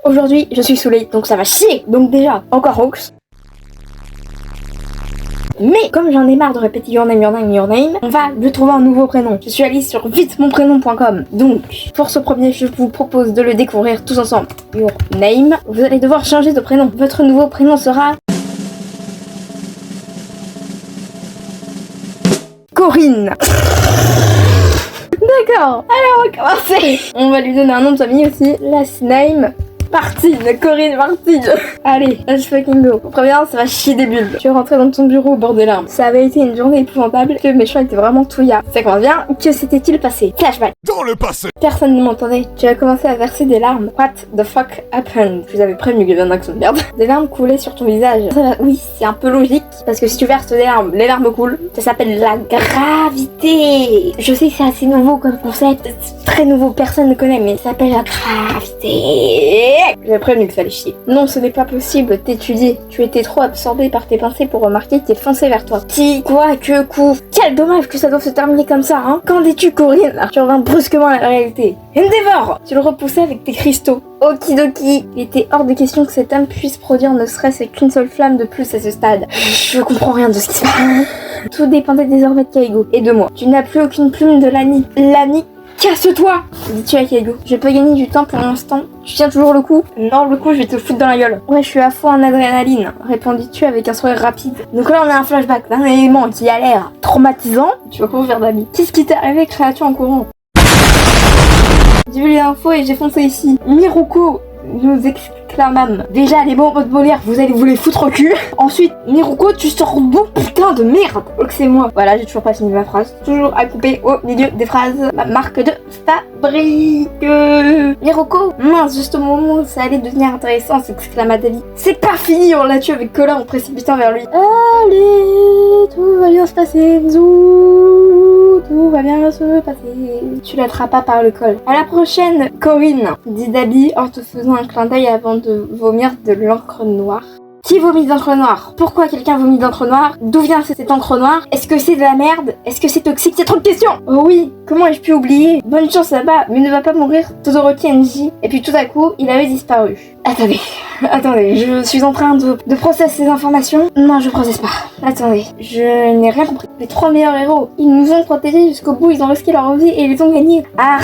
Aujourd'hui, je suis saoulée, donc ça va chier. Donc déjà, encore Hawks. Mais comme j'en ai marre de répéter your name, on va lui trouver un nouveau prénom. Je suis allée sur vitemonprénom.com. Donc, pour ce premier, je vous propose de le découvrir tous ensemble. Your name. Vous allez devoir changer de prénom. Votre nouveau prénom sera... Corinne. D'accord, alors on va commencer. On va lui donner un nom de famille aussi. Last name... Martine, Corinne Martine. Allez, let's fucking go. Premièrement, ça va chier des bulles. Tu es rentré dans ton bureau au bord des larmes. Ça avait été une journée épouvantable, que mes choix étaient vraiment touillards. Ça commence bien. Que s'était-il passé? Flashback. Dans le passé. Personne ne m'entendait. Tu as commencé à verser des larmes. What the fuck happened? Je vous avais prévenu qu'il y avait un accent de merde. Des larmes coulaient sur ton visage. Oui, c'est un peu logique, parce que si tu verses des larmes, les larmes coulent. Ça s'appelle la gravité. Je sais que c'est assez nouveau comme concept. C'est très nouveau, personne ne connaît, mais ça s'appelle la gravité. J'avais prévenu que ça allait chier. Non, ce n'est pas possible, t'étudier. Tu étais trop absorbé par tes pensées pour remarquer qu'il fonçait vers toi. Qui, quoi, que, coup. Quel dommage que ça doive se terminer comme ça, hein. Qu'en dis-tu, Corinne? Tu revins brusquement à la réalité. Endeavor! Tu le repoussais avec tes cristaux. Okidoki. Il était hors de question que cet homme puisse produire ne serait-ce qu'une seule flamme de plus à ce stade. Je comprends rien de ce qui se passe. Tout dépendait désormais de Kaigo et de moi. Tu n'as plus aucune plume de Lani. Lani, casse-toi! Dis-tu à Kaigo. Je peux gagner du temps pour l'instant. Tu tiens toujours le coup? Non, le coup, je vais te foutre dans la gueule. Ouais, je suis à fond en adrénaline, répondis-tu avec un sourire rapide. Donc là, on a un flashback d'un élément qui a l'air traumatisant. Tu vas pas faire d'amis. Qu'est-ce qui t'est arrivé, créature en courant? J'ai vu les infos et j'ai foncé ici. Miruko, nous exclamâmes. Déjà, les bombes de Molière, vous allez vous les foutre au cul. Ensuite, Miruko, tu sors d'où, putain de merde? Oh, que c'est moi. Voilà, j'ai toujours pas fini ma phrase. Toujours à couper au milieu des phrases. Ma marque de fabrique. Miruko, mince, juste au moment où ça allait devenir intéressant, s'exclama David. C'est pas fini, on l'a tué avec Colin en précipitant vers lui. Allez, tout va bien se passer, Zou. Tout va bien se passer. Tu l'attrapas par le col. À la prochaine, Corinne, dit Dabi en te faisant un clin d'œil avant de vomir de l'encre noire. Qui vomit d'encre noire? Pourquoi quelqu'un vomit d'encre noire? D'où vient cette encre noire? Est-ce que c'est de la merde? Est-ce que c'est toxique? C'est trop de questions! Oh oui, comment ai-je pu oublier? Bonne chance là-bas, mais ne va pas mourir Todoroki Enji. Et puis tout à coup, il avait disparu. Attendez, je suis en train de processer ces informations. Non, je processe pas. Attendez, je n'ai rien compris. Les 3 meilleurs héros, ils nous ont protégés jusqu'au bout, ils ont risqué leur vie et ils ont gagné. Ah.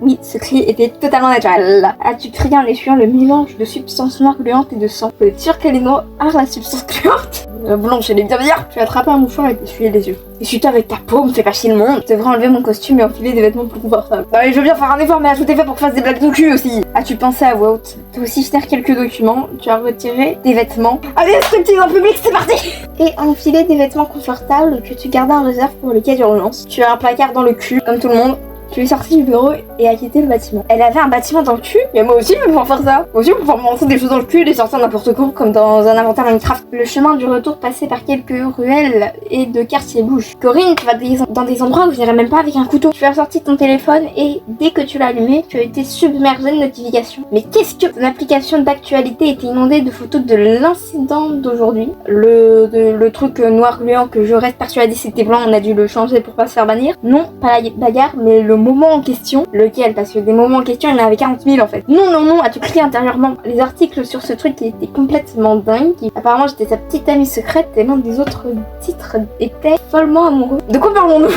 Oui, ce cri était totalement naturel. As-tu crié en essuyant le mélange de substances noires gluantes et de sang? Vous êtes sûr qu'elle est noire, la substance gluante? Blanche, elle est bien meilleure. Tu as attrapé un mouchoir et t'essuyé les yeux. Essuie-toi avec ta paume, fais pas chier le monde. Je devrais enlever mon costume et enfiler des vêtements plus confortables. Allez, je veux bien faire un effort, mais tout est fait pour que je fasse des blagues de cul aussi. As-tu pensé à voix haute? Tu as aussi jeté quelques documents, tu as retiré des vêtements. Allez, striptease en public, c'est parti! Et enfiler des vêtements confortables que tu gardas en réserve pour les cas d'urgence. Tu as un placard dans le cul, comme tout le monde. Tu es sorti du bureau et a quitté le bâtiment. Elle avait un bâtiment dans le cul? Mais moi aussi je vais pouvoir faire ça. Moi aussi je vais pouvoir me lancer des choses dans le cul et les sortir n'importe quoi, comme dans un inventaire Minecraft. Le chemin du retour passait par quelques ruelles et de quartiers bouches. Corinne, tu vas dans des endroits où je n'irais même pas avec un couteau. Tu as sorti ton téléphone et dès que tu l'as allumé, tu as été submergé de notifications. Mais qu'est-ce que... Ton application d'actualité était inondée de photos de l'incident d'aujourd'hui. Le truc noir gluant que je reste persuadée c'était blanc, on a dû le changer pour pas se faire bannir. Non, pas la bagarre, mais le moment en question. Lequel? Parce que des moments en question, il y en avait 40 000 en fait. Non, as-tu crié intérieurement? Les articles sur ce truc étaient complètement dingues. Apparemment, j'étais sa petite amie secrète et l'un des autres titres était follement amoureux. De quoi parlons-nous?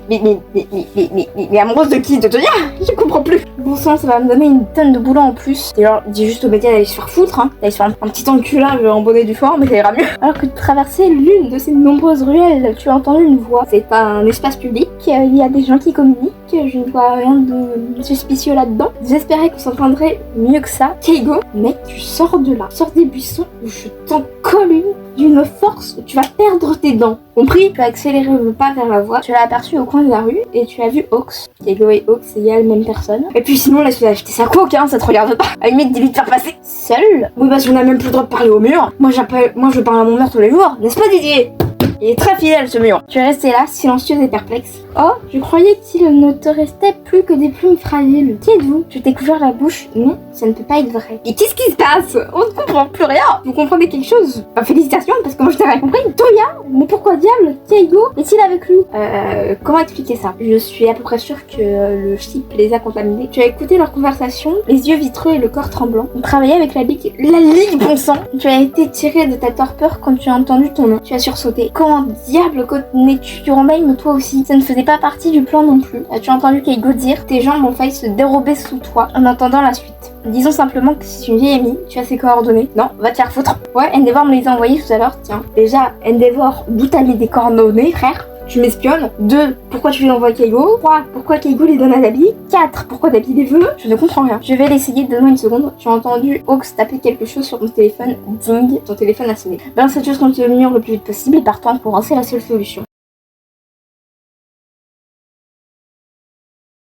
mais amoureuse de qui? De Tonya? Je comprends plus. Bon sang, ça va me donner une tonne de boulot en plus. Et alors, dis juste au métier d'aller se faire foutre, hein. D'aller se faire un petit enculage en bonnet du fort, mais ça ira mieux. Alors que tu traversais l'une de ces nombreuses ruelles, tu as entendu une voix. C'est un espace public, il y a des gens qui communiquent. Je ne vois rien de suspicieux là-dedans. J'espérais qu'on s'entendrait mieux que ça. Keigo, mec, tu sors de là. Sors des buissons où je t'en colle une d'une force où tu vas perdre tes dents. Compris? Tu as accéléré le pas vers la voie. Tu l'as aperçu au coin de la rue et tu as vu Hawks. Keigo et Hawks, c'est la même personne. Et puis sinon, laisse-lui acheter sa coke, hein, ça te regarde pas. À la limite, dis-lui de faire passer seul. Oui, parce qu'on a même plus le droit de parler au mur. Moi, je parle à mon mère tous les jours. N'est-ce pas, Didier? Il est très fidèle ce mur. Tu es resté là, silencieuse et perplexe. Oh, je croyais qu'il ne te restait plus que des plumes fragiles. Qui êtes-vous? Je t'ai couvert la bouche. Non, ça ne peut pas être vrai. Et qu'est-ce qui se passe? On ne comprend plus rien. Vous comprenez quelque chose? Félicitations, parce que moi je t'ai rien compris. Toya? Mais pourquoi diable Keigo est-il avec lui? Comment expliquer ça? Je suis à peu près sûre que le ship les a contaminés. Tu as écouté leur conversation, les yeux vitreux et le corps tremblant. On travaillait avec la Ligue, bon sang. Tu as été tiré de ta torpeur quand tu as entendu ton nom. Tu as sursauté. Comment diable connais-tu Yuranbaim toi aussi? Ça ne faisait pas partie du plan non plus. As-tu entendu Keigo dire tes jambes ont failli se dérober sous toi en entendant la suite? Disons simplement que c'est une vieille amie, tu as ses coordonnées. Non, va te faire foutre. Ouais, Endeavor me les a envoyées tout à l'heure, tiens. Déjà, Endeavor, d'où t'as mis des coordonnées, frère? Tu m'espionnes. 2. Pourquoi tu lui envoies Keigo? 3. Pourquoi Keigo les donne à Dabi? 4. Pourquoi Dabi les veut? Je ne comprends rien. Je vais l'essayer, donne-moi une seconde. Tu as entendu Hawks taper quelque chose sur ton téléphone. Ding, ton téléphone a sonné. Balance cette chose contre le mur le plus vite possible et partant pour courant, c'est la seule solution.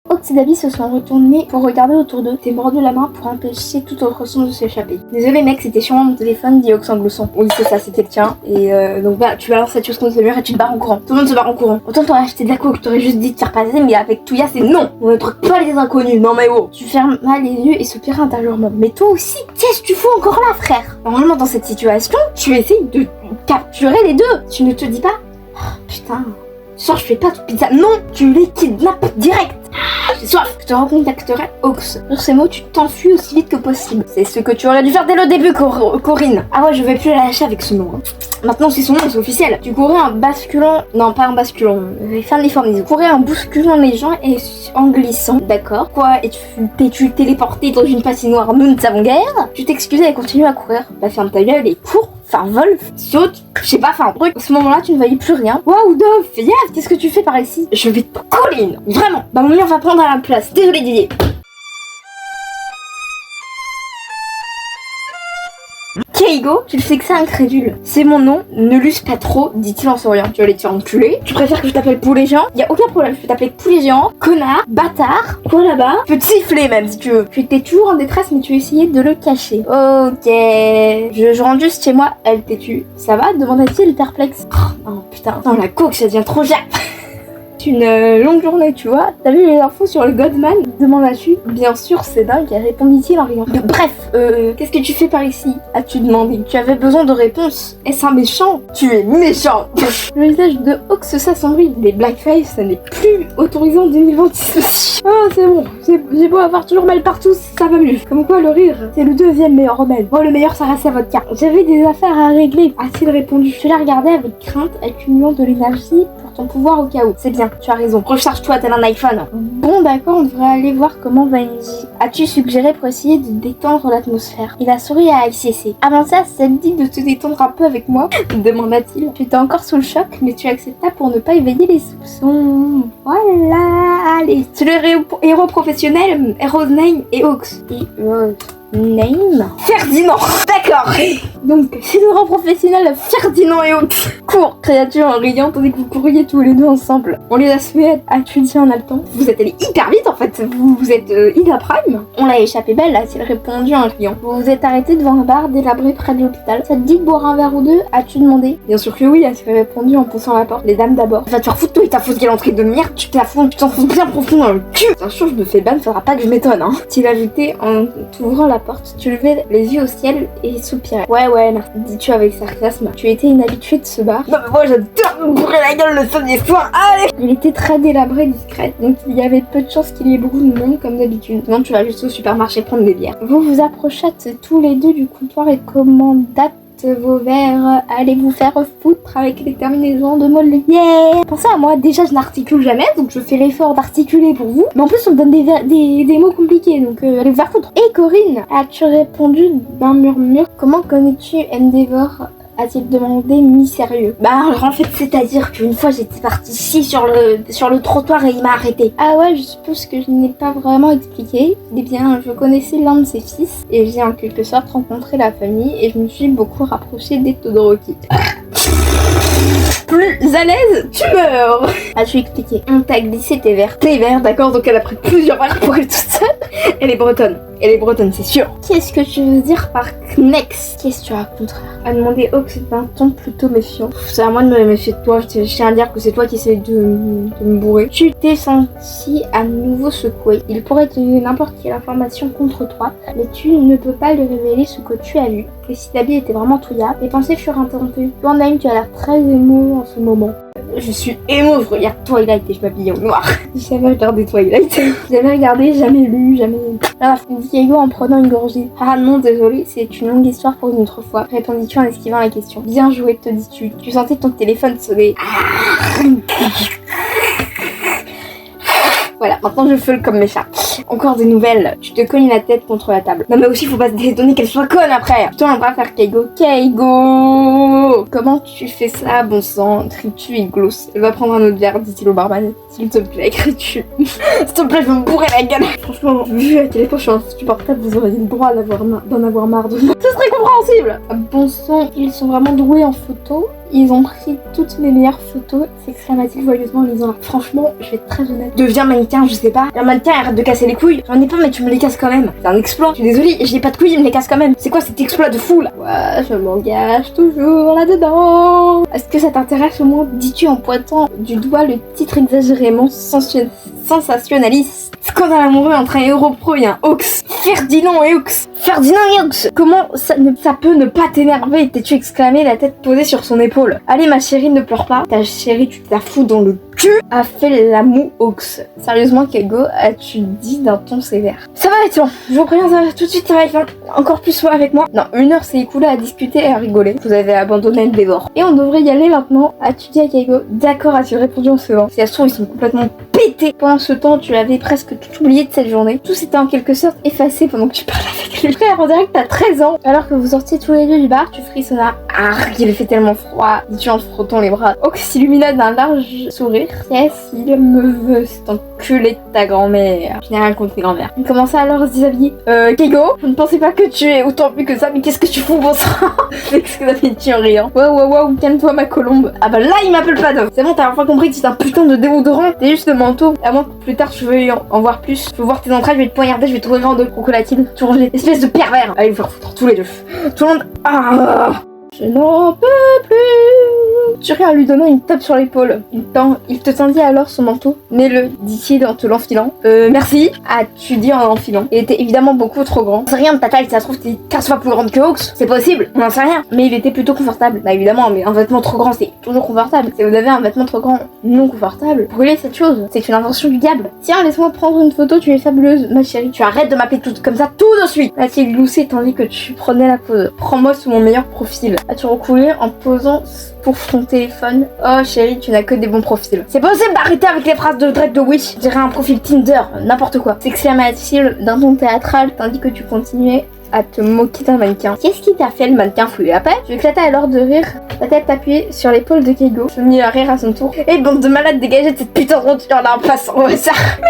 Hawks et Dabi se sont retournés pour regarder autour d'eux, t'es mordu la main pour empêcher tout autre son de s'échapper. Désolé mec, c'était sûrement mon téléphone, dit Hawks en gloussant. Oui c'est ça, c'était le tien. Et donc bah tu balances cette chose contre le mur et tu te barres en courant. Tout le monde se barre en courant. Autant t'aurais acheté de la coke, t'aurais juste dit de faire passer, mais avec Touya c'est non. On ne truc pas les inconnus, non mais oh. Tu fermes mal les yeux et soupires intérieurement. Mais toi aussi, qu'est-ce que tu fous encore là frère? Normalement dans cette situation, tu essayes de capturer les deux. Tu ne te dis pas, oh, putain, ce soir je fais pas de pizza. Non, tu les kidnappes direct. J'ai soif. Je te recontacterai Hawks. Sur ces mots, tu t'enfuis aussi vite que possible. C'est ce que tu aurais dû faire dès le début, Corinne. Ah ouais, je vais plus la lâcher avec ce nom. Hein. Maintenant, c'est son nom, c'est officiel. Tu courais en basculant... Non, pas en basculant. Fais un effort, mais tu courais en bousculant les gens et en glissant. D'accord. Quoi? Et t'es-tu téléporté dans une patinoire? Nous ne savons guère. Tu t'excusais et continues à courir. Bah, ferme ta gueule et cours. Enfin, vol, saute, je sais pas, enfin, un truc. À ce moment-là, tu ne voyais plus rien. Waouh, Dove, fais gaffe, qu'est-ce que tu fais par ici? Je vais te coller, vraiment. Bah, mon mur va prendre à la place. Désolé, Didier. Keigo, tu le sais que c'est incrédule. C'est mon nom, ne l'use pas trop, dit-il en souriant. Tu vas les te faire enculer. Tu préfères que je t'appelle poulet géant? Y a aucun problème, je peux t'appeler poulet géant, connard, bâtard, quoi là-bas? Je peux te siffler même si tu veux. Tu étais toujours en détresse mais tu essayais de le cacher. Ok. Je rentre juste chez moi, elle têtue. Ça va? Demanda-t-il perplexe. Oh putain, non la coke ça devient trop cher. Une longue journée, tu vois. T'as vu les infos sur le Godman? Demanda-tu. Bien sûr, c'est dingue, répondit-il en riant. Bref, qu'est-ce que tu fais par ici? As-tu demandé? Tu avais besoin de réponse. Est-ce un méchant? Tu es méchant. Le visage de Hawks s'assombrit. Les blackface, ça n'est plus autorisé en 2026. Ah, c'est bon. J'ai beau avoir toujours mal partout, ça va mieux. Comme quoi, le rire, c'est le deuxième meilleur remède. Bon, le meilleur, ça reste à votre cas. J'avais des affaires à régler, a-t-il répondu. Je la regardais avec crainte, accumulant de l'énergie pour ton pouvoir au cas où. C'est bien. Tu as raison, recharge-toi tel un iPhone. Bon d'accord, on devrait aller voir comment va Enji. As-tu suggéré pour essayer de détendre l'atmosphère? Il a souri à ICC. Avant ça te dit de te détendre un peu avec moi? Demanda-t-il. Tu étais encore sous le choc, mais tu acceptas pour ne pas éveiller les soupçons. Voilà, allez. C'est le héros professionnel, Hero's Name et Hawks. Name Ferdinand. D'accord. Donc, c'est le rang professionnel Ferdinand et Hawks. Cours, créature en riant tandis que vous couriez tous les deux ensemble. On les a semés à tuer en haletant. Vous êtes allés hyper vite en fait. Vous êtes Ida Prime. On l'a échappé belle, a-t-il répondu en riant. Vous vous êtes arrêté devant un bar délabré près de l'hôpital. Ça te dit de boire un verre ou deux? As-tu demandé? Bien sûr que oui, a-t-il répondu en poussant la porte. Les dames d'abord. Va te faire foutre toi et ta fausse galanterie de merde. Tu t'enfonces bien profond dans le cul. Bien sûr, je me fais ban, faudra pas que je m'étonne, hein. T'il ajouté en t'ouvrant la porte. Tu levais les yeux au ciel et soupirais. Ouais, dis-tu avec sarcasme. Tu étais inhabitué de ce bar. Non mais moi j'adore me bourrer la gueule le samedi soir. Allez. Il était très délabré, discret, donc il y avait peu de chances qu'il y ait beaucoup de monde comme d'habitude. Non, tu vas juste au supermarché prendre des bières. Vous vous approchâtes tous les deux du comptoir et commandâtes vos verres, allez vous faire foutre avec les terminaisons de mots. Yeah. Pensez à moi, déjà je n'articule jamais, donc je fais l'effort d'articuler pour vous. Mais en plus on me donne des mots compliqués, donc allez vous faire foutre. Et Corinne, as-tu répondu d'un murmure? Comment connais-tu Endeavor? A-t-il demandé mi-sérieux. Bah alors en fait c'est-à-dire qu'une fois j'étais partie ici sur le trottoir et il m'a arrêté. Ah ouais, je suppose que je n'ai pas vraiment expliqué. Eh bien je connaissais l'un de ses fils et j'ai en quelque sorte rencontré la famille et je me suis beaucoup rapprochée des Todoroki. Plus à l'aise, tu meurs. As-tu expliqué? On t'a glissé tes verres. Tes verres, d'accord, donc elle a pris plusieurs verres pour elle toute seule. Elle est bretonne. Elle est bretonne, c'est sûr. Qu'est-ce que tu veux dire par Knex? Qu'est-ce que tu racontes? A demandé Ox d'un ton plutôt méfiant. C'est à moi de me méfier de toi. Je tiens à dire que c'est toi qui essayes de me bourrer. Tu t'es senti à nouveau secoué. Il pourrait te donner n'importe quelle information contre toi, mais tu ne peux pas lui révéler ce que tu as lu. Et si ta vie était vraiment touillard, tes pensées furent interrompues. Toi-même, tu as l'air très émo en ce moment. Je suis émo, je regarde Twilight et je m'habille en noir. J'ai jamais regardé Twilight. Jamais regardé, jamais lu, jamais... Ah, dit Diego en prenant une gorgée. Ah non, désolé, c'est une longue histoire pour une autre fois, répondis-tu en esquivant la question. Bien joué, te dis-tu. Tu sentais ton téléphone sonner. Voilà, maintenant je feule comme mes chats. Encore des nouvelles, tu te cognes la tête contre la table. Non mais aussi faut pas se détonner qu'elle soit conne après. Putain, on va faire Keigo. Keigo, comment tu fais ça, bon sang? Cries-tu et glosse. Elle va prendre un autre verre, dit-il au barman. S'il te plaît, cries-tu. S'il te plaît, je vais me bourrer la gueule. Franchement, vu à quel point je suis insupportable, vous auriez le droit d'en avoir marre de moi. Ce serait compréhensible. Bon sang, ils sont vraiment doués en photo. Ils ont pris toutes mes meilleures photos, s'exclama-t-il joyeusement en lisant. Franchement, je vais être très honnête. Deviens mannequin, je sais pas. Un mannequin, arrête de casser les couilles. J'en ai pas, mais tu me les casses quand même. C'est un exploit. Je suis désolée, j'ai pas de couilles, je me les casse quand même. C'est quoi cet exploit de fou là? Ouais, je m'engage toujours là-dedans. Est-ce que ça t'intéresse au moins? Dis-tu en pointant du doigt le titre exagérément sensationnaliste. Scandale amoureux entre un héros pro et un Ox. Ferdinand et Ox. Ferdinand et Ox. Comment ça peut ne pas t'énerver? T'es-tu exclamé, la tête posée sur son épaule. Allez ma chérie, ne pleure pas. Ta chérie, tu te la fous dans le cul. A fait la moue Ox. Sérieusement, Keigo, as-tu dit d'un ton sévère? Ça va être long. Je vous préviens, ça va tout de suite, ça va être long. Encore plus loin avec moi. Non, 1 heure s'est écoulée à discuter et à rigoler. Vous avez abandonné le dévore. Et on devrait y aller maintenant. As-tu dit à Keigo? D'accord, as-tu répondu en se levant? Si elles sont, ils sont complètement pétés. Pendant ce temps, tu avais presque tout oublié de cette journée. Tout s'était en quelque sorte effacé pendant que tu parlais avec lui. Frère, on dirait que t'as 13 ans. Alors que vous sortiez tous les deux du bar, tu frissonnas. Arrgh, il fait tellement froid, dis-tu en frottant les bras. Ox s'illumina d'un large sourire. Qu'est-ce qu'il me veut, cet enculé de ta grand-mère? Je n'ai rien contre tes grand-mères. Il commença alors à se déshabiller. Keigo, je ne pensais pas que tu es autant plus que ça, mais qu'est-ce que tu fous, bon sang? Exclamait-tu en riant. Wow, calme-toi ma colombe. Ah bah là, il m'appelle pas d'homme. C'est bon, t'as enfin compris que c'est un putain de déodorant. C'est juste le manteau. À moins que plus tard tu veuilles en voir plus. Je veux voir tes entrailles, je vais te poignarder, je vais t'ouvrir en deux. Crocolatine, tu ranges les espèces de pervers. Allez vous faire foutre tous les deux. Tout le monde. Ah, je n'en peux plus. Tu ris en lui donnant une tape sur l'épaule. Il te tendit alors son manteau. Mets-le, dit-il en te l'enfilant. Merci, as-tu dit en l'enfilant. Il était évidemment beaucoup trop grand. C'est rien de ta taille, ça se trouve t'es 15 fois plus grande que Ox. C'est possible, on n'en sait rien. Mais il était plutôt confortable. Bah évidemment, mais un vêtement trop grand c'est toujours confortable. Si vous avez un vêtement trop grand non confortable, brûlez cette chose. C'est une invention du diable. Tiens, laisse-moi prendre une photo, tu es fabuleuse, ma chérie. Tu arrêtes de m'appeler toute comme ça tout de suite. A-t-il gloussé tandis que tu prenais la pose. Prends-moi sous mon meilleur profil. As-tu recoulé en posant pour ton téléphone? Oh chérie, tu n'as que des bons profils. C'est possible d'arrêter avec les phrases de Drake de Witch. Je dirais un profil Tinder, n'importe quoi. S'exclama-t-il d'un ton théâtral tandis que tu continuais à te moquer d'un mannequin. Qu'est-ce qui t'a fait? Le mannequin fouillé après. Tu éclatais alors de rire, la tête appuyée sur l'épaule de Keigo. Je mis à rire à son tour. Et bande de malades, dégagez de cette putain de roture là en passant au hasard. Mais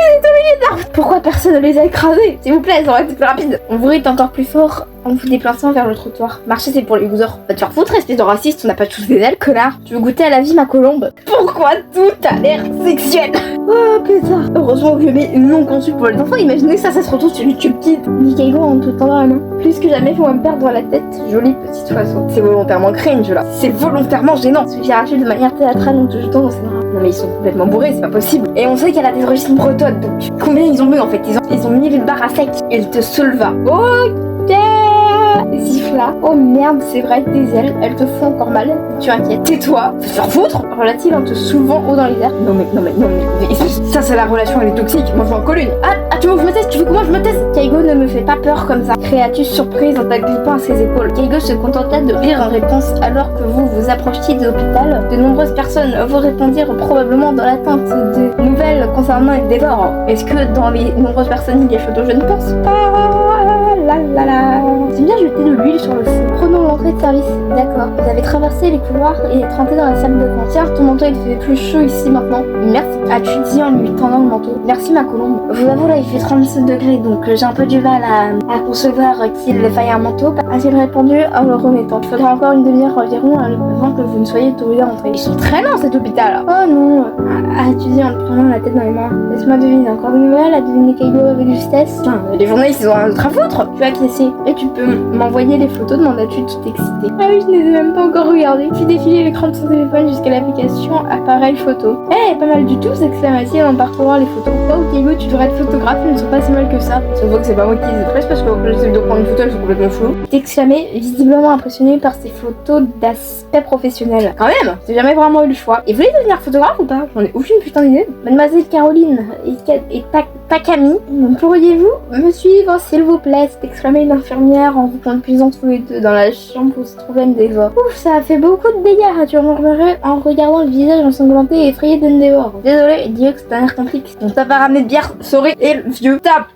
pourquoi personne ne les a écrasés? S'il vous plaît, ça aurait été plus rapide. On vous rit encore plus fort en vous déplaçant vers le trottoir. Marcher c'est pour les losers. Va te faire foutre, espèce de raciste, on n'a pas tous des ailes, connard. Tu veux goûter à la vie, ma colombe? Pourquoi tout a l'air sexuel? Oh putain. Heureusement que je mets non conçu pour les enfants. Imaginez ça se retrouve sur YouTube Kids. Dit Keigo en te tendant la main. Plus que jamais, faut me perdre la tête. Jolie petite oiseau. C'est volontairement cringe là. C'est volontairement gênant. Suffira-t-il de manière théâtrale en te jetant dans ses bras? Non mais ils sont complètement bourrés, c'est pas possible. Et on sait qu'elle a des origines bretonnes, donc combien ils ont bu en fait? Ils ont mis le bar à sec. Il te souleva. Ok. Siffla. Oh merde, c'est vrai, tes ailes, elles te font encore mal. Tu inquiètes. Tais-toi. Te faire foutre? Relate-t-il en te soulevant haut dans les airs. Non mais. Ça c'est la relation, elle est toxique. Moi je veux en coller une. Ah, tu veux que je me teste? Tu veux que moi je me teste? Keigo, ne me fais pas peur comme ça. Créa-tu surprise en t'agrippant à ses épaules. Keigo se contenta de rire en réponse alors que vous vous approchiez de l'hôpital. De nombreuses personnes vous répondirent probablement dans l'attente de nouvelles concernant le dévore. Est-ce que dans les nombreuses personnes il y a Shoto? Je ne pense pas. C'est bien jeter de l'huile sur le feu. Prenons d'entrée de service. D'accord. Vous avez traversé les couloirs et êtes rentré dans la salle d'attente. Tiens, ton manteau il fait plus chaud ici maintenant. Merci. As-tu dit en lui tendant le manteau. Merci ma colombe. Je vous avoue là il fait 37 degrés donc j'ai un peu du mal à concevoir qu'il faille un manteau. A-t-il répondu en le remettant. Il faudra encore une demi-heure environ avant que vous ne soyez autorisé à entrer. Ils sont très lents cet hôpital. Oh non. As-tu dit en te prenant la tête dans les mains. Laisse-moi deviner. Encore une nouvelle à deviner Kaigo avec justesse. Putain, les journalistes ils ont un autre à foutre. Tu as acquiescé. Et tu peux m'envoyer les photos, demandas-tu tout excité. Ah oui, je ne les ai même pas encore regardées. Puis défiler l'écran de son téléphone jusqu'à l'application appareil photo. Eh, pas mal du tout, s'exclama-t-il en parcourant les photos. Oh, Kaigo, tu devrais être photographe, ils ne sont pas si mal que ça. Sauf que c'est pas moi qui les ai prises parce que quand j'essaie de prendre une photo, elles sont complètement floues. T'exclamais, visiblement impressionné par ces photos d'aspect professionnel. Quand même, j'ai jamais vraiment eu le choix. Et vous voulez devenir photographe ou pas? J'en ai aucune putain d'idée. Mademoiselle Caroline et pas Camille, pourriez-vous me suivre s'il vous plaît? S'exclamait une infirmière en vous conduisant tous les deux dans la chambre où se trouvait Endeavor. Ouf, ça a fait beaucoup de dégâts, as-tu remarqué en regardant le visage ensanglanté et effrayé d'Endeavor. Désolé, Diox, c'est un air compliqué. On t'a pas ramené de bière, sorry, et le vieux tape.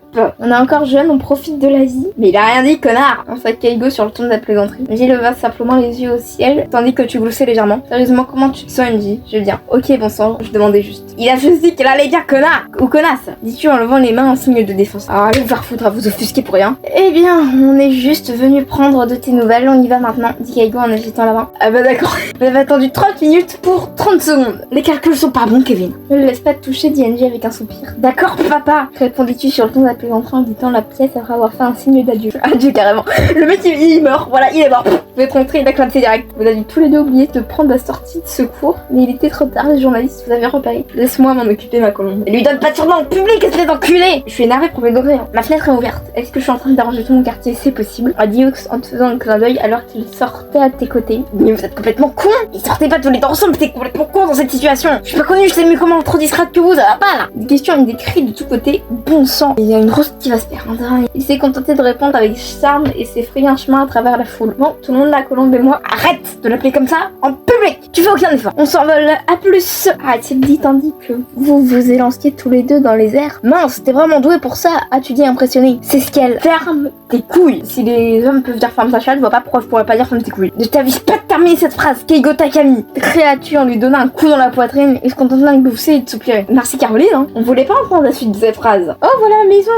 On est encore jeune, on profite de la vie. Mais il a rien dit, connard! Enfin, Kaigo sur le ton de la plaisanterie. MJ leva simplement les yeux au ciel, tandis que tu gloussais légèrement. Sérieusement, comment tu te sens, MJ? Je veux dire, ok, bon sang, je demandais juste. Il a juste dit qu'elle allait dire connard! Ou connasse! Dis-tu en levant les mains en signe de défense. Alors, allez vous faire foutre à vous offusquer pour rien. Eh bien, on est juste venu prendre de tes nouvelles, on y va maintenant, dit Kaigo en agitant la main. Ah bah d'accord. Vous avez attendu 30 minutes pour 30 secondes. Les calculs sont pas bons, Kevin. Ne le laisse pas te toucher, dit NJ avec un soupir. D'accord, papa! Répondis-tu sur le ton de la plaisanterie en quittant la pièce après avoir fait un signe d'adieu. Adieu carrément. Le mec il meurt, voilà, il est mort. Vous pouvez te rentrer, il a clapsé direct. Vous avez tous les deux oublié de prendre la sortie de secours, mais il était trop tard, les journalistes vous avez repéré. Laisse-moi m'en occuper ma colombe. Et lui donne pas de surnom en public, espèce d'enculé. Je suis énervée premier degré. Hein. Ma fenêtre est ouverte. Est-ce que je suis en train de déranger tout mon quartier? C'est possible. A dit Ox en te faisant un clin d'œil alors qu'il sortait à tes côtés. Mais vous êtes complètement con. Ils sortaient pas tous les deux ensemble, t'es complètement con dans cette situation. Je suis pas connue, je sais mieux comment, trop distraite que vous, ça va pas là. Des questions et des cris de tous côtés. Bon sang. Il y a une grosse qui va se perdre. Il s'est contenté de répondre avec charme et s'est frayé un chemin à travers la foule. Bon, tout le monde, la colombe et moi, arrête de l'appeler comme ça en public. Tu fais aucun effort. On s'envole à plus. A-t-il dit tandis que vous vous élanciez tous les deux dans les airs. Mince, t'es vraiment doué pour ça, as-tu dit impressionné. C'est ce qu'elle. Ferme tes couilles. Si les hommes peuvent dire ferme ta chatte, je vois pas pourquoi je pourrais pas dire ferme tes couilles. Je t'avise pas de terminer cette phrase, Keigo Takami. Créature en lui donnant un coup dans la poitrine et se contentant de glousser et de soupirer. Merci Caroline, hein. On voulait pas entendre la suite de cette phrase. Oh voilà ma maison.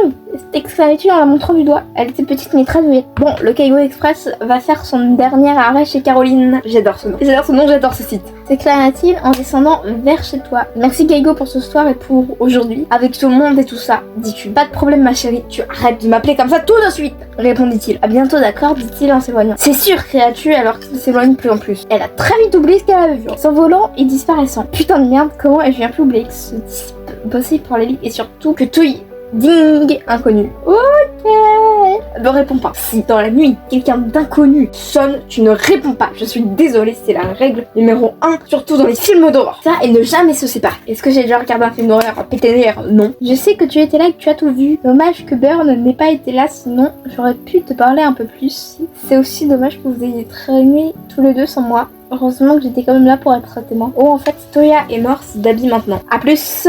Exclamait-il en la montrant du doigt. Elle était petite mais très douée. Bon, le Kaigo Express va faire son dernier arrêt chez Caroline. J'adore ce nom. J'adore ce nom, j'adore ce site. S'éclama-t-il en descendant vers chez toi. Merci Kaigo pour ce soir et pour aujourd'hui. Avec tout le monde et tout ça, dis-tu. Pas de problème ma chérie, tu arrêtes de m'appeler comme ça tout de suite, répondit-il. À bientôt d'accord, dit-il en s'éloignant. C'est sûr, cria-tu alors qu'il s'éloigne plus en plus. Elle a très vite oublié ce qu'elle avait vu. S'envolant et disparaissant. Putain de merde, comment elle vient plus oublier que ce type bossait pour les lits et surtout que tout ding inconnu. Ok. Ne réponds pas. Si dans la nuit, quelqu'un d'inconnu sonne, tu ne réponds pas. Je suis désolée, c'est la règle numéro 1, surtout dans les films d'horreur. Ça, et ne jamais se séparer. Est-ce que j'ai déjà regardé un film d'horreur à péter l'air? Non. Je sais que tu étais là et que tu as tout vu. Dommage que Burn n'ait pas été là, sinon j'aurais pu te parler un peu plus. C'est aussi dommage que vous ayez traîné tous les deux sans moi. Heureusement que j'étais quand même là pour être témoin. Oh, en fait, Toya est morte, c'est Dabi maintenant. A plus.